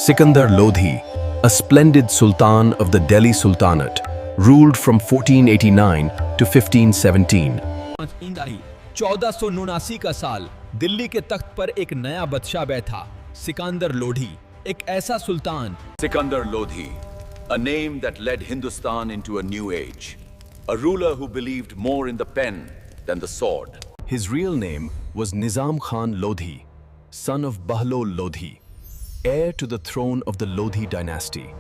Sikandar Lodhi, a splendid sultan of the Delhi Sultanate, ruled from 1489 to 1517. ईंदाही 1479 का साल दिल्ली के तख्त पर एक नया बादशाह बैठा, सिकंदर लोधी, एक ऐसा सुल्तान। Sikandar Lodhi, a name that led Hindustan into a new age, a ruler who believed more in the pen than the sword. His real name was Nizam Khan Lodhi, son of Bahlol Lodhi, heir to the throne of the Lodhi dynasty.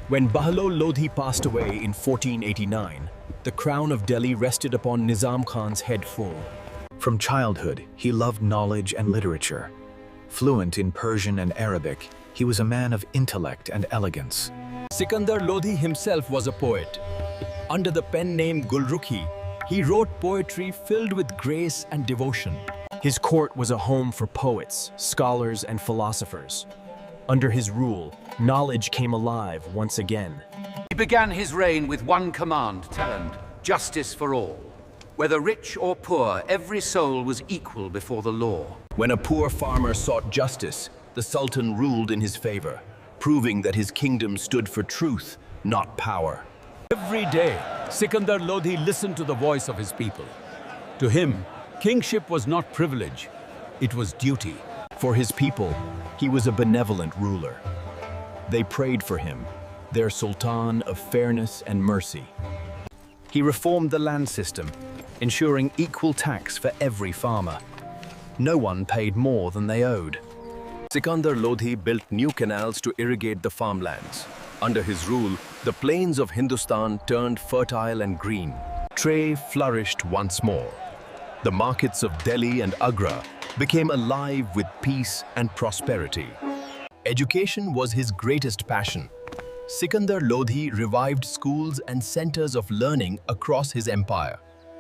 When Bahlol Lodhi passed away in 1489, the crown of Delhi rested upon Nizam Khan's head full. From childhood, he loved knowledge and literature. Fluent in Persian and Arabic, he was a man of intellect and elegance. Sikandar Lodhi himself was a poet. Under the pen name Gulrukhi, he wrote poetry filled with grace and devotion. His court was a home for poets, scholars, and philosophers. Under his rule, knowledge came alive once again. He began his reign with one command, justice for all. Whether rich or poor, every soul was equal before the law. When a poor farmer sought justice, the Sultan ruled in his favor, proving that his kingdom stood for truth, not power. Every day, Sikandar Lodhi listened to the voice of his people. To him, kingship was not privilege, it was duty. For his people, he was a benevolent ruler. They prayed for him, their sultan of fairness and mercy. He reformed the land system, ensuring equal tax for every farmer. No one paid more than they owed. Sikandar Lodhi built new canals to irrigate the farmlands. Under his rule, the plains of Hindustan turned fertile and green. Trade flourished once more. The markets of Delhi and Agra became alive with peace and prosperity. Education was his greatest passion. Sikandar Lodhi revived schools and centers of learning across his empire.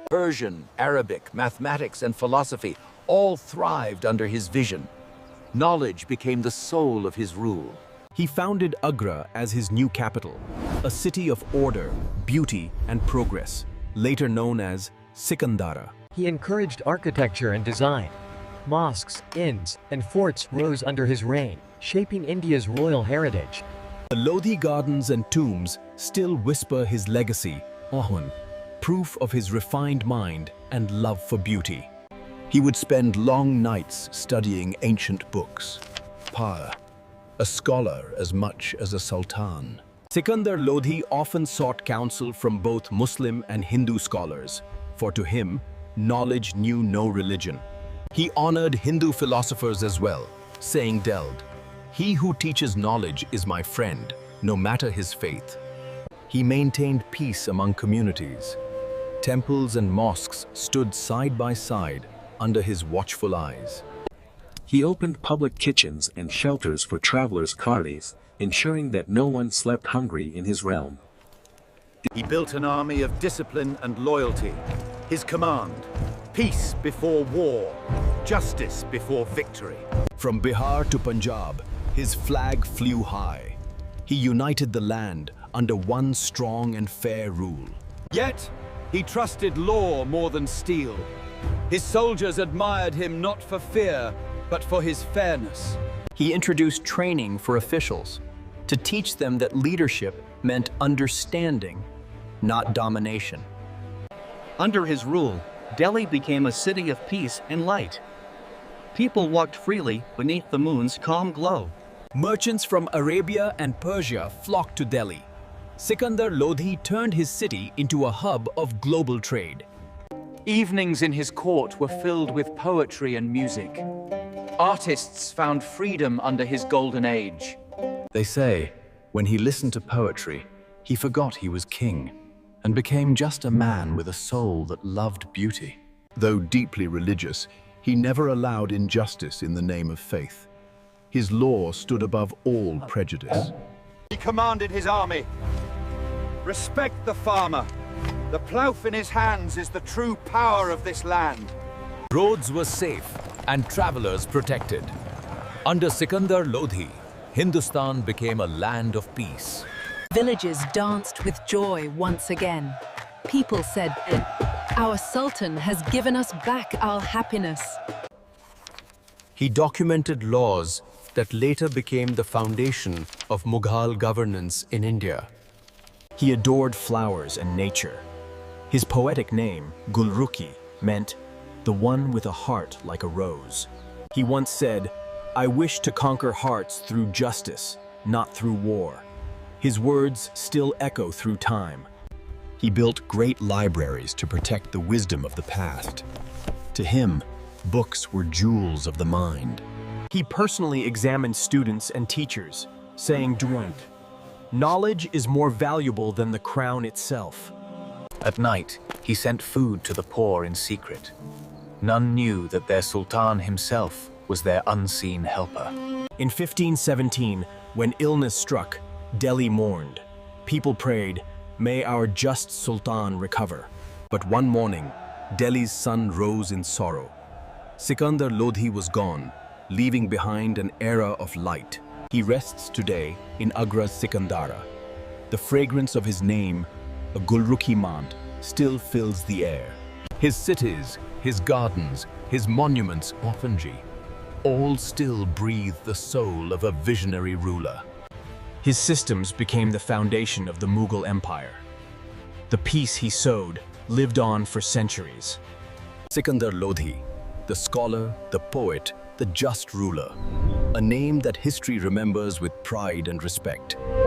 Persian, Arabic, mathematics, and philosophy all thrived under his vision. Knowledge became the soul of his rule. He founded Agra as his new capital, a city of order, beauty, and progress, later known as Sikandara. He encouraged architecture and design. Mosques, inns, and forts rose under his reign, shaping India's royal heritage. The Lodhi gardens and tombs still whisper his legacy, Ahun, proof of his refined mind and love for beauty. He would spend long nights studying ancient books. A scholar as much as a sultan. Sikandar Lodhi often sought counsel from both Muslim and Hindu scholars, for to him, knowledge knew no religion. He honored Hindu philosophers as well, saying "He who teaches knowledge is my friend, no matter his faith." He maintained peace among communities. Temples and mosques stood side by side under his watchful eyes. He opened public kitchens and shelters for travelers' carties, ensuring that no one slept hungry in his realm. He built an army of discipline and loyalty. His command, peace before war, justice before victory. From Bihar to Punjab, his flag flew high. He united the land under one strong and fair rule. Yet, he trusted law more than steel. His soldiers admired him not for fear, but for his fairness. He introduced training for officials to teach them that leadership meant understanding, not domination. Under his rule, Delhi became a city of peace and light. People walked freely beneath the moon's calm glow. Merchants from Arabia and Persia flocked to Delhi. Sikandar Lodhi turned his city into a hub of global trade. Evenings in his court were filled with poetry and music. Artists found freedom under his golden age. They say, when he listened to poetry, he forgot he was king and became just a man with a soul that loved beauty. Though deeply religious, he never allowed injustice in the name of faith. His law stood above all prejudice. He commanded his army. Respect the farmer. The plough in his hands is the true power of this land. Roads were safe and travelers protected. Under Sikandar Lodhi, Hindustan became a land of peace. Villages danced with joy once again. People said, "Our Sultan has given us back our happiness." He documented laws that later became the foundation of Mughal governance in India. He adored flowers and nature. His poetic name, Gulruki, meant the one with a heart like a rose. He once said, "I wish to conquer hearts through justice, not through war." His words still echo through time. He built great libraries to protect the wisdom of the past. To him, books were jewels of the mind. He personally examined students and teachers, saying, "Knowledge is more valuable than the crown itself." At night, he sent food to the poor in secret. None knew that their Sultan himself was their unseen helper. In 1517, when illness struck, Delhi mourned. People prayed, "May our just Sultan recover." But one morning, Delhi's sun rose in sorrow. Sikandar Lodhi was gone, leaving behind an era of light. He rests today in Agra's Sikandara. The fragrance of his name, a Gulruki mant, still fills the air. His cities, his gardens, his monuments, Ofanji, all still breathe the soul of a visionary ruler. His systems became the foundation of the Mughal Empire. The peace he sowed lived on for centuries. Sikandar Lodhi, the scholar, the poet, the just ruler, a name that history remembers with pride and respect.